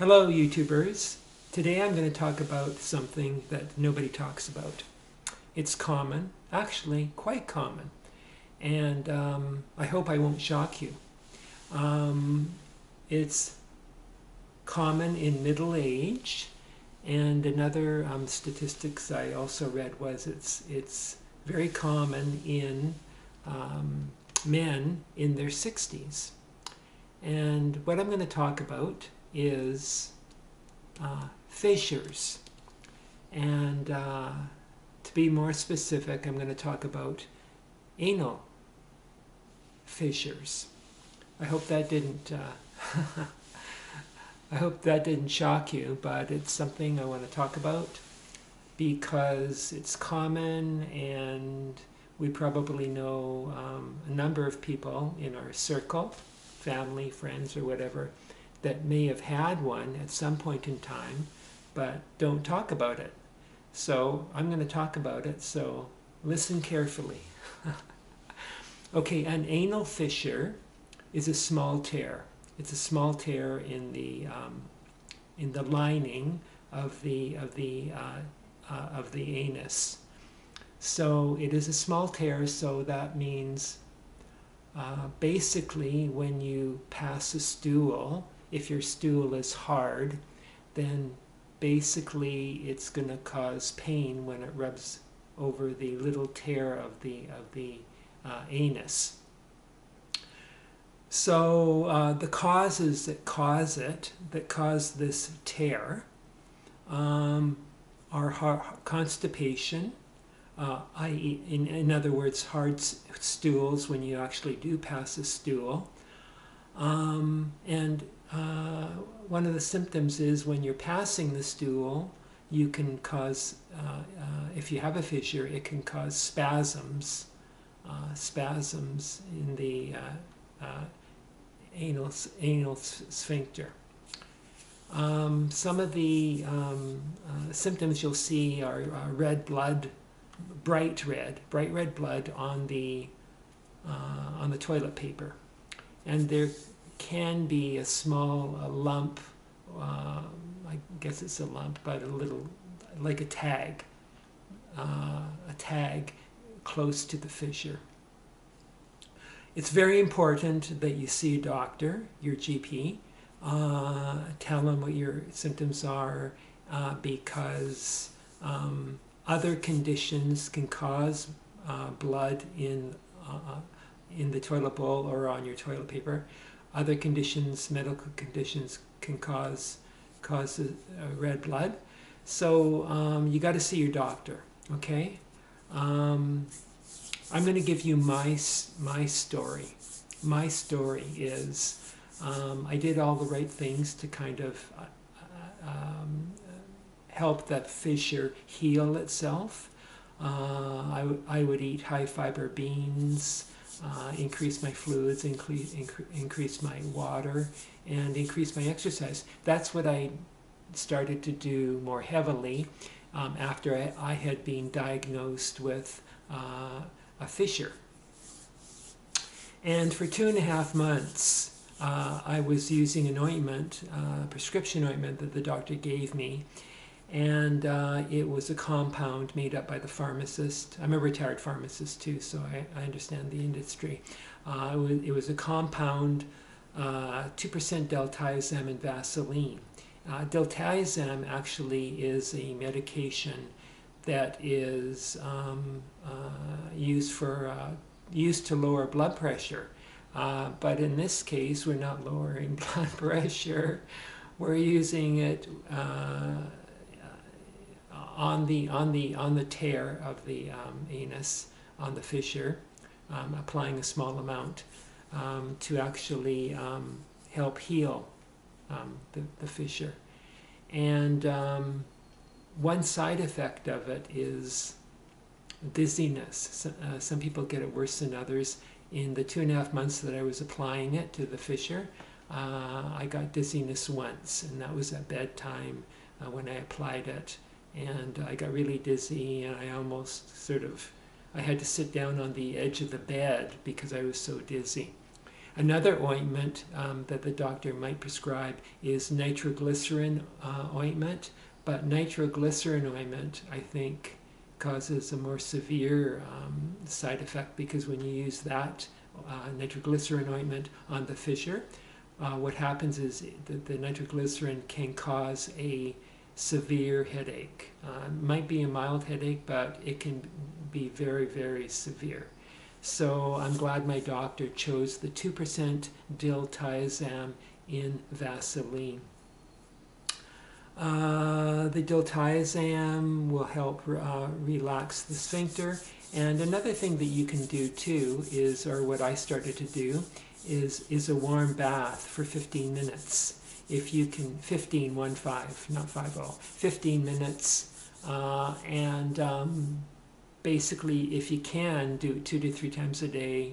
Hello YouTubers. Today I'm going to talk about something that nobody talks about. It's common, actually quite common, and I hope I won't shock you. It's common in middle age, and another statistics I also read was it's very common in men in their 60s. And what I'm going to talk about is fissures. And to be more specific, I'm going to talk about anal fissures. I hope that didn't I hope that didn't shock you, but it's something I want to talk about because it's common, and we probably know a number of people in our circle, family, friends, or whatever, that may have had one at some point in time, but don't talk about it. So I'm going to talk about it, so listen carefully. Okay, an anal fissure is a small tear. It's a small tear in the lining of the anus. So it is a small tear, so that means basically when you pass a stool, if your stool is hard, then basically it's going to cause pain when it rubs over the little tear of the anus. So the causes that cause this tear, are constipation, i.e., in other words, hard stools when you actually do pass a stool. And one of the symptoms is when you're passing the stool, you can cause, if you have a fissure, it can cause spasms in the anal sphincter. Some of the symptoms you'll see are red blood, bright red blood on the toilet paper, and there can be a small lump. I guess it's a lump, but a little like a tag close to the fissure. It's very important that you see a doctor, your GP. Tell them what your symptoms are, because other conditions can cause blood in the toilet bowl or on your toilet paper. Other conditions, medical conditions, can cause red blood. So you got to see your doctor. Okay. I'm going to give you my story. My story is I did all the right things to kind of help that fissure heal itself. I would eat high fiber beans, increase my fluids, increase my water, and increase my exercise. That's what I started to do more heavily after I had been diagnosed with a fissure. And for 2.5 months, I was using an ointment, prescription ointment that the doctor gave me, and it was a compound made up by the pharmacist. I'm a retired pharmacist too, so I understand the industry. It was a compound, 2% Diltiazem and Vaseline. Diltiazem actually is a medication that is used to lower blood pressure. But in this case, we're not lowering blood pressure. We're using it on the tear of the anus, on the fissure, applying a small amount to actually help heal the fissure. And one side effect of it is dizziness. Some people get it worse than others. In the 2.5 months that I was applying it to the fissure, I got dizziness once, and that was at bedtime when I applied it. And I got really dizzy, and I almost I had to sit down on the edge of the bed because I was so dizzy. Another ointment that the doctor might prescribe is nitroglycerin ointment, but nitroglycerin ointment, I think, causes a more severe side effect, because when you use that nitroglycerin ointment on the fissure, what happens is that the nitroglycerin can cause a severe headache. It might be a mild headache, but it can be very, very severe. So I'm glad my doctor chose the 2% diltiazem in Vaseline. The diltiazem will help relax the sphincter. And another thing that you can do too is, or what I started to do, is a warm bath for 15 minutes. If you can, 15, 1-5, not 5-0, 15 minutes. Basically, if you can, do it 2 to 3 times a day.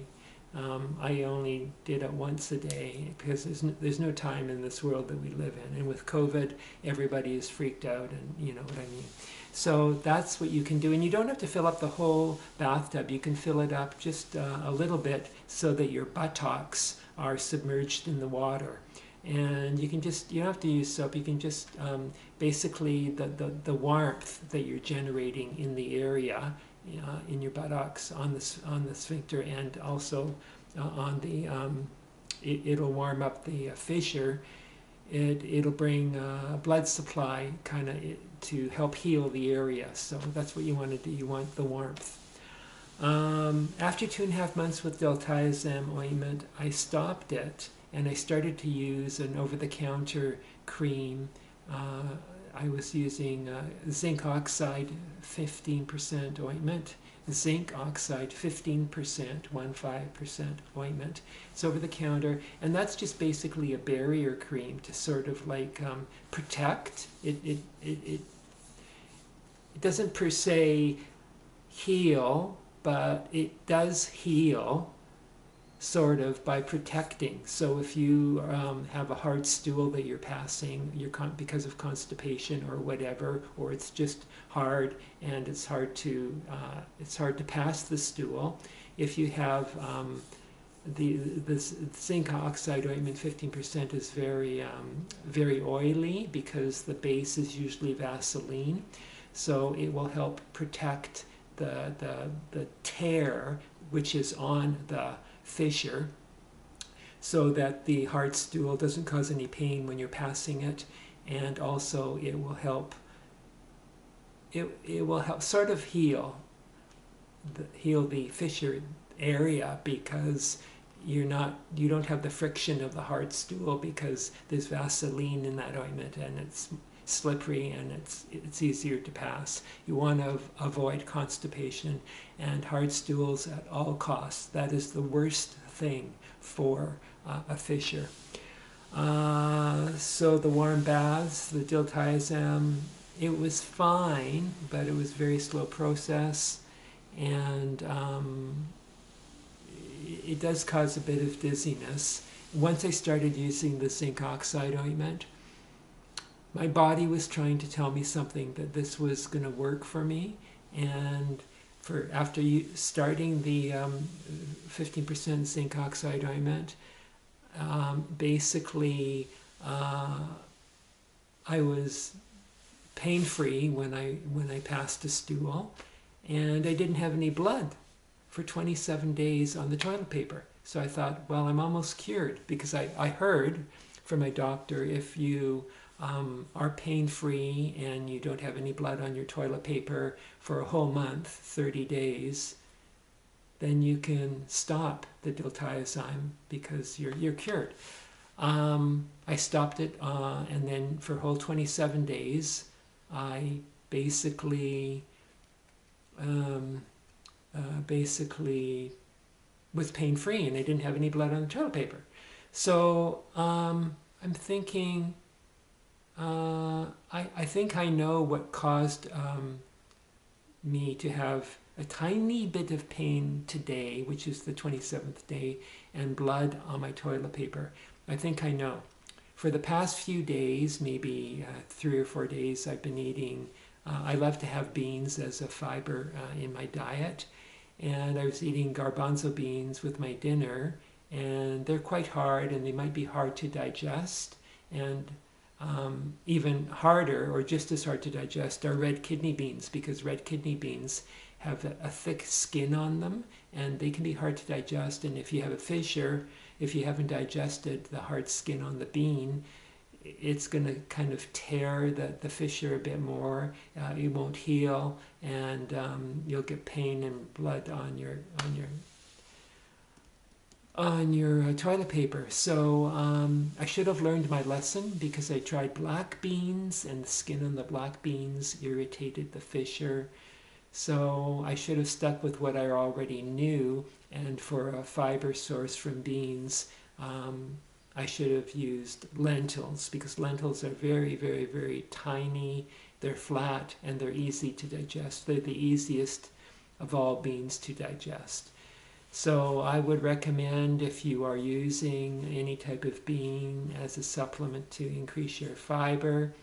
I only did it once a day, because there's no time in this world that we live in. And with COVID, everybody is freaked out, and you know what I mean. So that's what you can do. And you don't have to fill up the whole bathtub. You can fill it up just a little bit so that your buttocks are submerged in the water. And you can just, you don't have to use soap, you can just, basically the warmth that you're generating in the area, in your buttocks, on the sphincter, and also on the, it'll warm up the fissure. It'll bring blood supply kind of to help heal the area. So that's what you want to do. You want the warmth. After 2.5 months with Diltiazem ointment, I stopped it, and I started to use an over-the-counter cream. I was using zinc oxide 15% ointment, zinc oxide 15%, 15% ointment. It's over the counter, and that's just basically a barrier cream to sort of like protect. It doesn't per se heal, but it does heal sort of by protecting. So if you have a hard stool that you're passing, because of constipation or whatever, or it's just hard and it's hard to pass the stool. If you have this zinc oxide ointment 15% is very oily, because the base is usually Vaseline, so it will help protect the tear which is on the fissure, so that the hard stool doesn't cause any pain when you're passing it. And also it will help sort of heal the fissure area, because you don't have the friction of the hard stool, because there's Vaseline in that ointment, and it's slippery and it's easier to pass. You want to avoid constipation and hard stools at all costs. That is the worst thing for a fissure. So the warm baths, the Diltiazem, it was fine, but it was a very slow process, and it does cause a bit of dizziness. Once I started using the zinc oxide ointment, my body was trying to tell me something, that this was going to work for me. And after starting the 15% zinc oxide ointment, basically I was pain-free when I passed a stool, and I didn't have any blood for 27 days on the toilet paper. So I thought, well, I'm almost cured, because I heard from my doctor, if you are pain-free and you don't have any blood on your toilet paper for a whole month, 30 days, then you can stop the Diltiazem, because you're cured. I stopped it, and then for a whole 27 days, I basically was pain-free, and I didn't have any blood on the toilet paper. So I'm thinking, I think I know what caused me to have a tiny bit of pain today, which is the 27th day, and blood on my toilet paper. I think I know. For the past few days, maybe 3 or 4 days, I've been eating, I love to have beans as a fiber in my diet, and I was eating garbanzo beans with my dinner, and they're quite hard, and they might be hard to digest. And even harder, or just as hard to digest, are red kidney beans, because red kidney beans have a thick skin on them, and they can be hard to digest. And if you have a fissure, if you haven't digested the hard skin on the bean, it's going to kind of tear the fissure a bit more. It won't heal, and you'll get pain and blood on your toilet paper. So I should have learned my lesson, because I tried black beans, and the skin on the black beans irritated the fissure. So I should have stuck with what I already knew, and for a fiber source from beans, I should have used lentils, because lentils are very, very, very tiny. They're flat, and they're easy to digest. They're the easiest of all beans to digest. So I would recommend, if you are using any type of bean as a supplement to increase your fiber,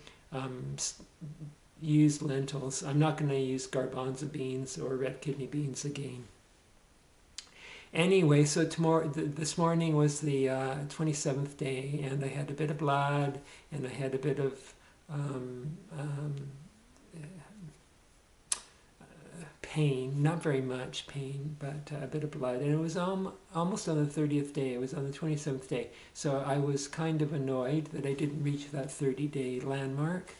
use lentils. I'm not going to use garbanzo beans or red kidney beans again. Anyway, so this morning was the 27th day, and I had a bit of blood, and I had a bit of pain, not very much pain, but a bit of blood. And it was almost on the 30th day. It was on the 27th day. So I was kind of annoyed that I didn't reach that 30-day landmark.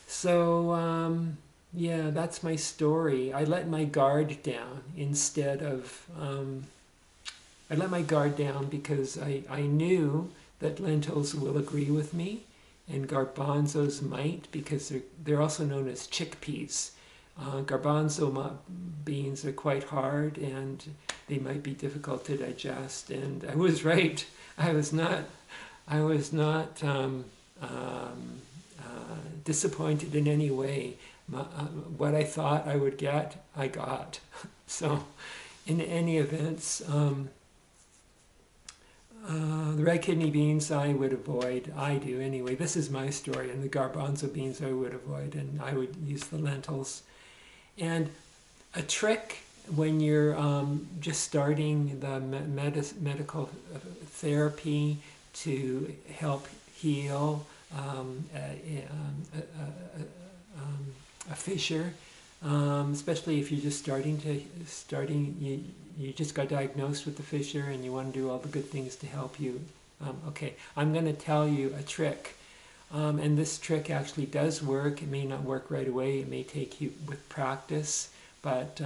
So yeah, that's my story. I let my guard down instead of... I let my guard down because I knew that lentils will agree with me, and garbanzos might, because they're also known as chickpeas. Garbanzo beans are quite hard, and they might be difficult to digest. And I was right. I was not disappointed in any way. What I thought I would get, I got. So, in any events, the red kidney beans I would avoid. I do anyway. This is my story. And the garbanzo beans I would avoid, and I would use the lentils. And a trick when you're just starting the medical therapy to help heal a fissure, especially if you're just you just got diagnosed with the fissure and you want to do all the good things to help you. Okay, I'm going to tell you a trick. And this trick actually does work. It may not work right away. It may take you with practice. But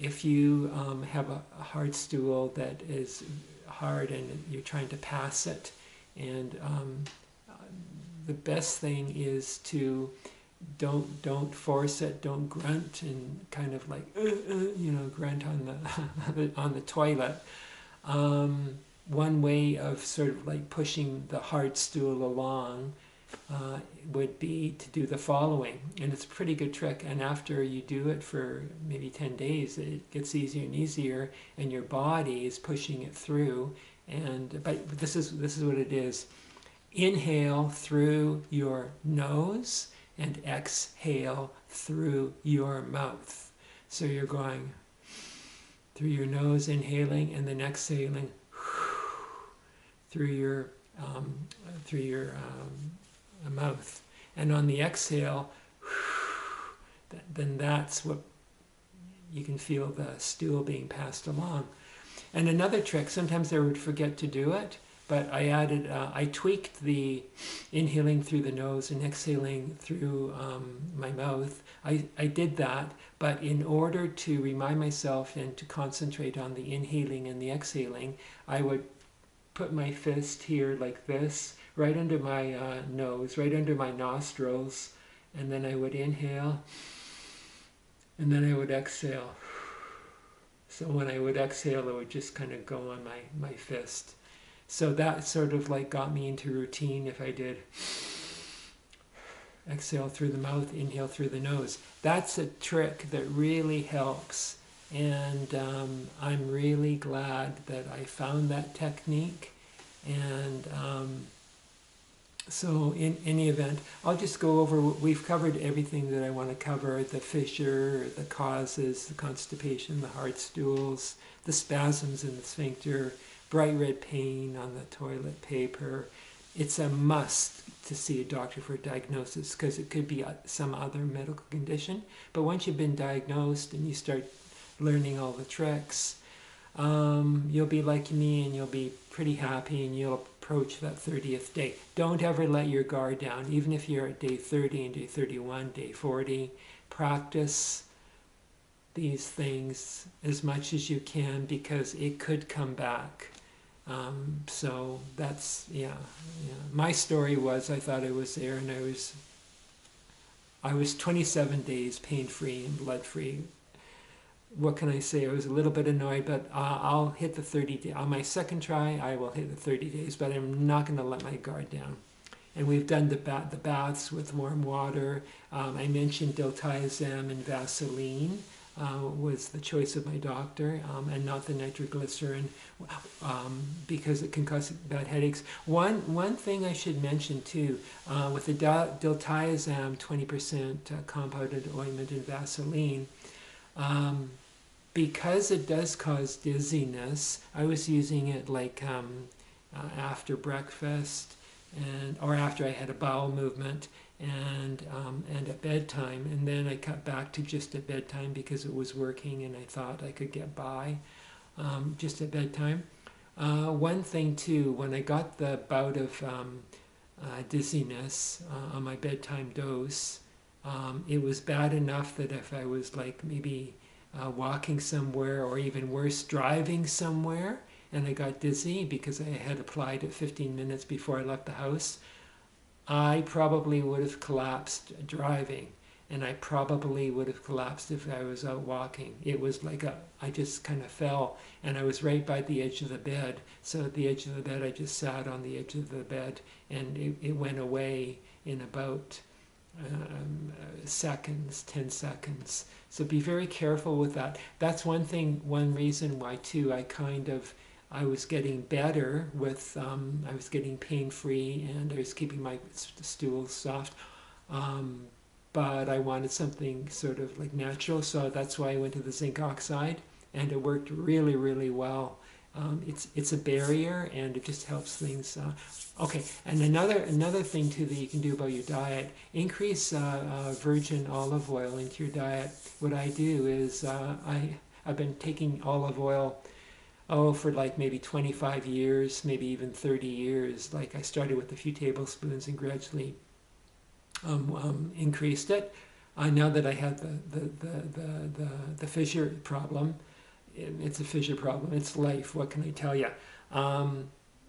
if you have a hard stool that is hard and you're trying to pass it, and the best thing is to don't force it. Don't grunt and kind of like grunt on the toilet. One way of sort of like pushing the hard stool along would be to do the following, and it's a pretty good trick. And after you do it for maybe 10 days, it gets easier and easier, and your body is pushing it through. But this is what it is: inhale through your nose and exhale through your mouth. So you're going through your nose, inhaling, and then exhaling through your mouth. And on the exhale, then that's what you can feel the stool being passed along. And another trick, sometimes I would forget to do it, but I tweaked the inhaling through the nose and exhaling through my mouth. I did that, but in order to remind myself and to concentrate on the inhaling and the exhaling, I would put my fist here like this, right under my nose, right under my nostrils, and then I would inhale, and then I would exhale. So when I would exhale, it would just kind of go on my fist. So that sort of like got me into routine. If I did exhale through the mouth, inhale through the nose. That's a trick that really helps. And I'm really glad that I found that technique. And so in any event, I'll just go over, we've covered everything that I want to cover: the fissure, the causes, the constipation, the hard stools, the spasms in the sphincter, bright red pain on the toilet paper. It's a must to see a doctor for a diagnosis because it could be some other medical condition. But once you've been diagnosed and you start learning all the tricks, you'll be like me and you'll be pretty happy and you'll approach that 30th day. Don't ever let your guard down. Even if you're at day 30 and day 31, day 40, practice these things as much as you can because it could come back. So that's, yeah. My story was I thought I was there and I was 27 days pain-free and blood-free. What can I say? I was a little bit annoyed, but I'll hit the 30 days. On my second try, I will hit the 30 days, but I'm not going to let my guard down. And we've done the baths with warm water. I mentioned Diltiazem and Vaseline was the choice of my doctor, and not the nitroglycerin, because it can cause bad headaches. One thing I should mention too, with the Diltiazem 20% compounded ointment and Vaseline, because it does cause dizziness, I was using it like after breakfast or after I had a bowel movement and at bedtime, and then I cut back to just at bedtime because it was working and I thought I could get by just at bedtime. One thing too, when I got the bout of dizziness on my bedtime dose, it was bad enough that if I was like maybe walking somewhere or even worse driving somewhere and I got dizzy because I had applied it 15 minutes before I left the house, I probably would have collapsed driving, and I probably would have collapsed if I was out walking. It was like I just kind of fell, and I was right by the edge of the bed. So at the edge of the bed, I just sat on the edge of the bed, and it went away in about seconds, 10 seconds. So be very careful with that. That's one reason why too I was getting better with, I was getting pain-free and I was keeping my stools soft, but I wanted something sort of like natural, so that's why I went to the zinc oxide, and it worked really, really well. It's a barrier and it just helps things. Okay, and another thing too that you can do about your diet, increase virgin olive oil into your diet. What I do is I've been taking olive oil for like maybe 25 years, maybe even 30 years. Like I started with a few tablespoons and gradually increased it. Now that I had the fissure problem, it's a fissure problem. It's life. What can I tell you?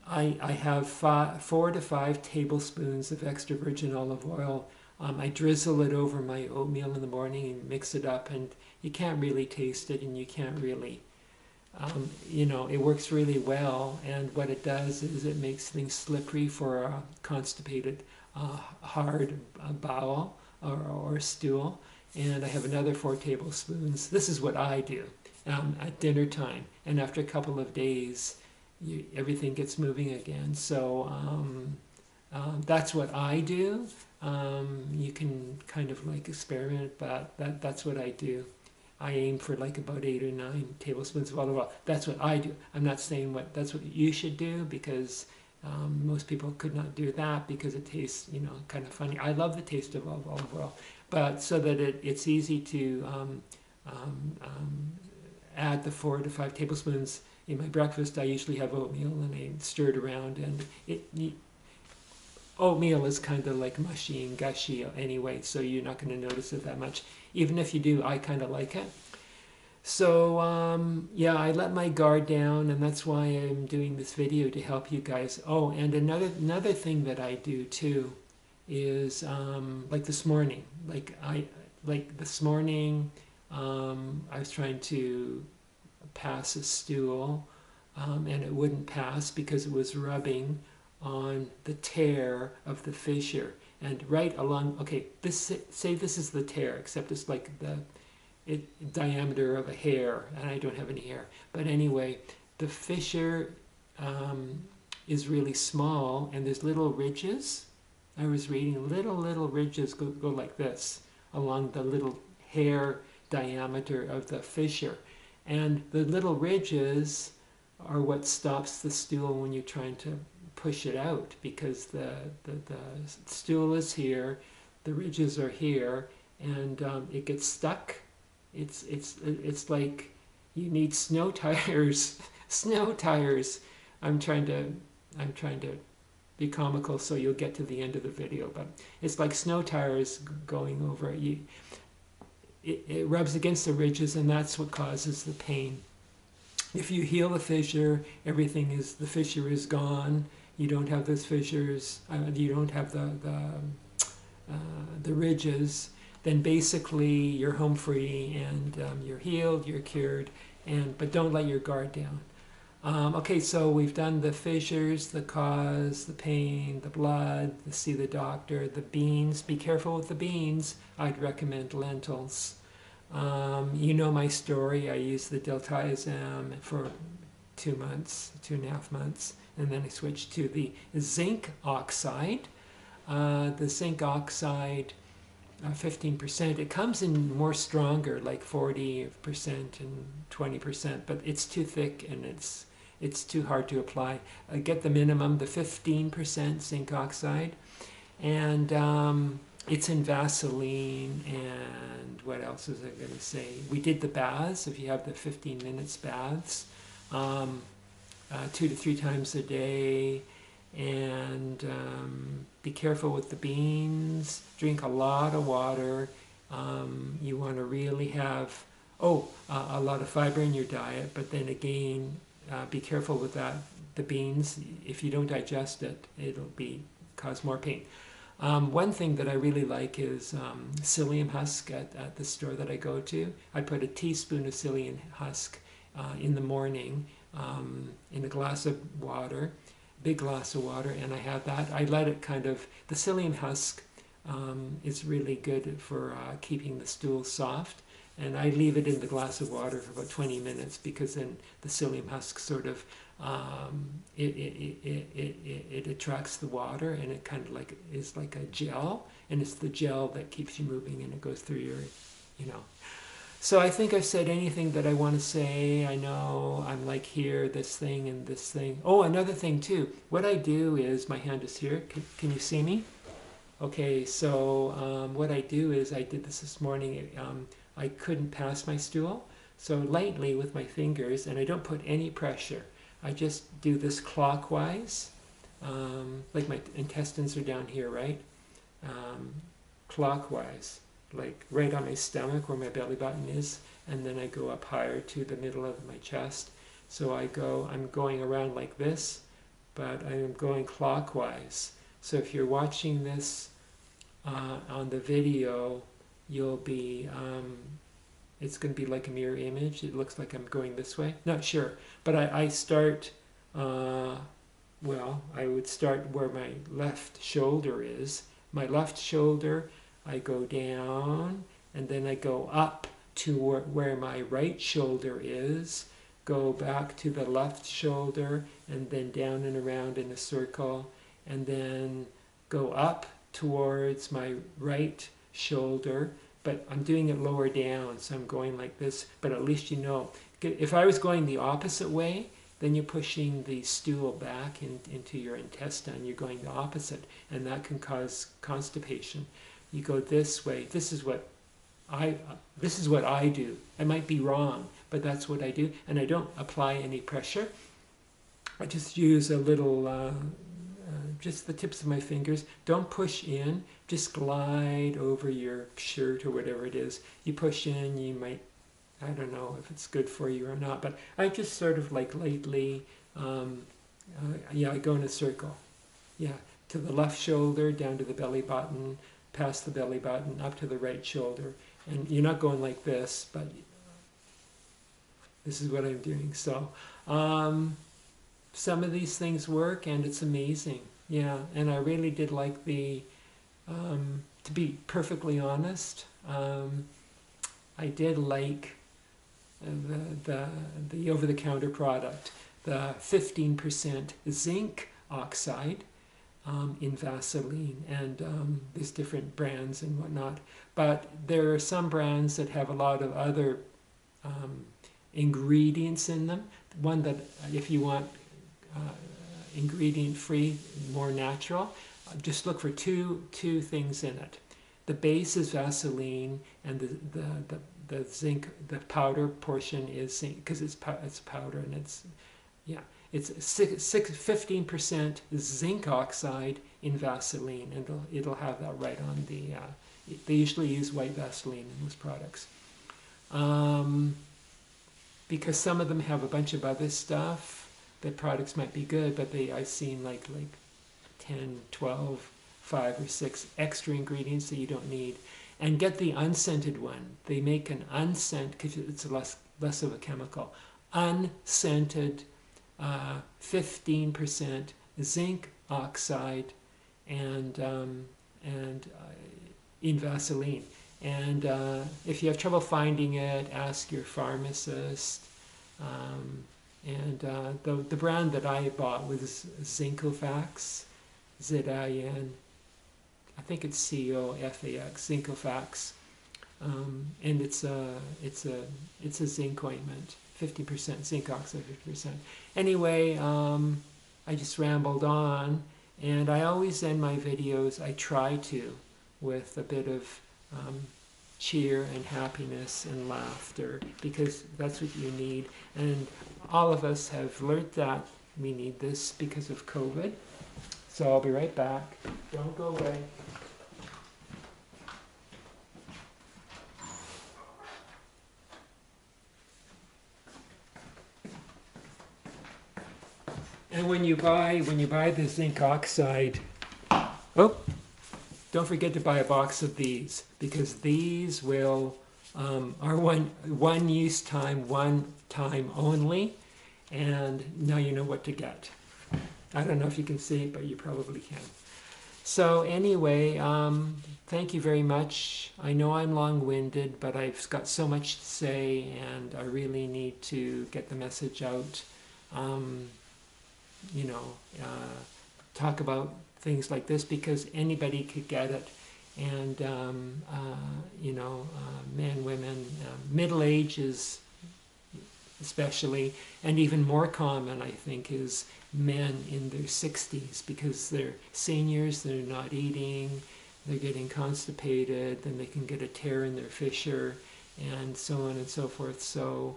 I have 4 to 5 tablespoons of extra virgin olive oil. I drizzle it over my oatmeal in the morning and mix it up, and you can't really taste it, and you can't really, it works really well. And what it does is it makes things slippery for a constipated, hard bowel or stool. And I have another 4 tablespoons. This is what I do at dinner time, and after a couple of days, everything gets moving again. So that's what I do. You can kind of like experiment, but that's what I do. I aim for like about 8 or 9 tablespoons of olive oil. That's what I do. I'm not saying that's what you should do, because most people could not do that because it tastes, kind of funny. I love the taste of olive oil, but so that it's easy to add the 4 to 5 tablespoons. In my breakfast, I usually have oatmeal and I stir it around, and oatmeal is kind of like mushy and gushy anyway, so you're not going to notice it that much. Even if you do, I kind of like it. So yeah, I let my guard down, and that's why I'm doing this video, to help you guys. Oh, and another thing that I do too is like this morning. This morning, I was trying to pass a stool, and it wouldn't pass because it was rubbing on the tear of the fissure. And right along, okay, say this is the tear, except it's like the diameter of a hair, and I don't have any hair. But anyway, the fissure is really small, and there's little ridges. I was reading little ridges go like this along the little hair diameter of the fissure. And the little ridges are what stops the stool when you're trying to push it out, because the stool is here, the ridges are here, and it gets stuck. It's like you need snow tires. Snow tires. I'm trying to be comical so you'll get to the end of the video, but it's like snow tires going over it. It rubs against the ridges, and that's what causes the pain. If you heal the fissure, the fissure is gone. You don't have those fissures. You don't have the ridges. Then basically you're home free, and you're healed, you're cured, but don't let your guard down. Okay, so we've done the fissures, the cause, the pain, the blood, see the doctor, the beans. Be careful with the beans. I'd recommend lentils. You know my story. I used the diltiazem for 2 months, 2.5 months, and then I switched to the zinc oxide. The zinc oxide, 15%. It comes in more stronger, like 40% and 20%, but it's too thick and it's too hard to apply. Get the minimum, the 15% zinc oxide, and it's in Vaseline. And what else was I going to say? We did the baths. If you have the 15 minutes baths, 2 to 3 times a day, and be careful with the beans. Drink a lot of water. You want to really have a lot of fiber in your diet, but then again, be careful with that. The beans, if you don't digest it, it'll cause more pain. One thing that I really like is psyllium husk at the store that I go to. I put a teaspoon of psyllium husk in the morning in a glass of water, big glass of water, and I have that. I let it the psyllium husk is really good for keeping the stool soft. And I leave it in the glass of water for about 20 minutes, because then the psyllium husk sort of it attracts the water, and it kind of is like a gel, and it's the gel that keeps you moving, and it goes through your, So I think I've said anything that I want to say. I know I'm like here, this thing and this thing. Oh, another thing too. What I do is, my hand is here. Can you see me? Okay, so what I do is, I did this morning. I couldn't pass my stool, so lightly with my fingers, and I don't put any pressure. I just do this clockwise, like my intestines are down here, right? Clockwise, like right on my stomach where my belly button is, and then I go up higher to the middle of my chest. So I'm going around like this, but I'm going clockwise. So if you're watching this on the video, you'll be, it's going to be like a mirror image. It looks like I'm going this way. Not sure. But I start, I would start where my left shoulder is. My left shoulder, I go down, and then I go up to where my right shoulder is, go back to the left shoulder, and then down and around in a circle, and then go up towards my right shoulder, but I'm doing it lower down, so I'm going like this, but at least you know. If I was going the opposite way, then you're pushing the stool back into your intestine. You're going the opposite, and that can cause constipation. You go this way. This is what I do. I might be wrong, but that's what I do, and I don't apply any pressure. I just use a little, just the tips of my fingers. Don't push in. Just glide over your shirt or whatever it is. You push in, you might, I don't know if it's good for you or not, but I just sort of like lightly, I go in a circle. Yeah, to the left shoulder, down to the belly button, past the belly button, up to the right shoulder. And you're not going like this, but this is what I'm doing. So some of these things work, and it's amazing. Yeah, and I really did like to be perfectly honest, I did like the over-the-counter product, the 15% zinc oxide in Vaseline, and there's different brands and whatnot, but there are some brands that have a lot of other ingredients in them one that if you want ingredient free, more natural, just look for two things in it. The base is Vaseline, and the zinc, the powder portion is zinc, because it's powder, and it's 15% zinc oxide in Vaseline, and it'll have that right on the. They usually use white Vaseline in those products, because some of them have a bunch of other stuff. The products might be good, but I've seen like 10, 12, 5 or 6 extra ingredients that you don't need. And get the unscented one. They make an unscented, because it's less of a chemical, unscented 15% zinc oxide and in Vaseline. And if you have trouble finding it, ask your pharmacist. The brand that I bought was Zincofax, Z-I-N, I think it's C-O-F-A-X, Zincofax, and it's a zinc ointment, 50% zinc oxide, 50%. Anyway, I just rambled on, and I always end my videos, I try to, with a bit of cheer and happiness and laughter, because that's what you need. And all of us have learned that we need this because of COVID. So I'll be right back. Don't go away. And when you buy the zinc oxide, don't forget to buy a box of these, because these are one use time, one time only, and now you know what to get. I don't know if you can see it, but you probably can. So anyway, thank you very much. I know I'm long-winded, but I've got so much to say, and I really need to get the message out. Talk about things like this, because anybody could get it. And, men, women, middle ages especially, and even more common, I think, is men in their 60s, because they're seniors, they're not eating, they're getting constipated, then they can get a tear in their fissure, and so on and so forth. So,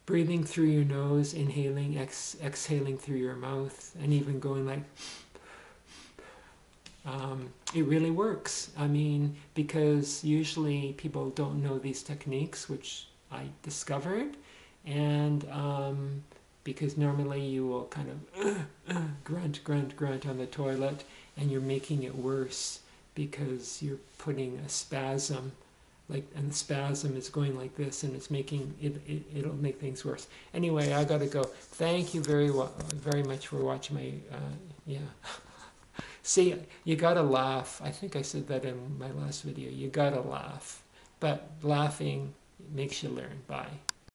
breathing through your nose, inhaling, exhaling through your mouth, and even going like, it really works. I mean, because usually people don't know these techniques, which I discovered, and because normally you will kind of grunt on the toilet, and you're making it worse because you're putting a spasm, and the spasm is going like this, and it's making it'll make things worse. Anyway, I gotta go. Thank you very much for watching my See, you gotta laugh. I think I said that in my last video. You gotta laugh, but laughing makes you learn. Bye.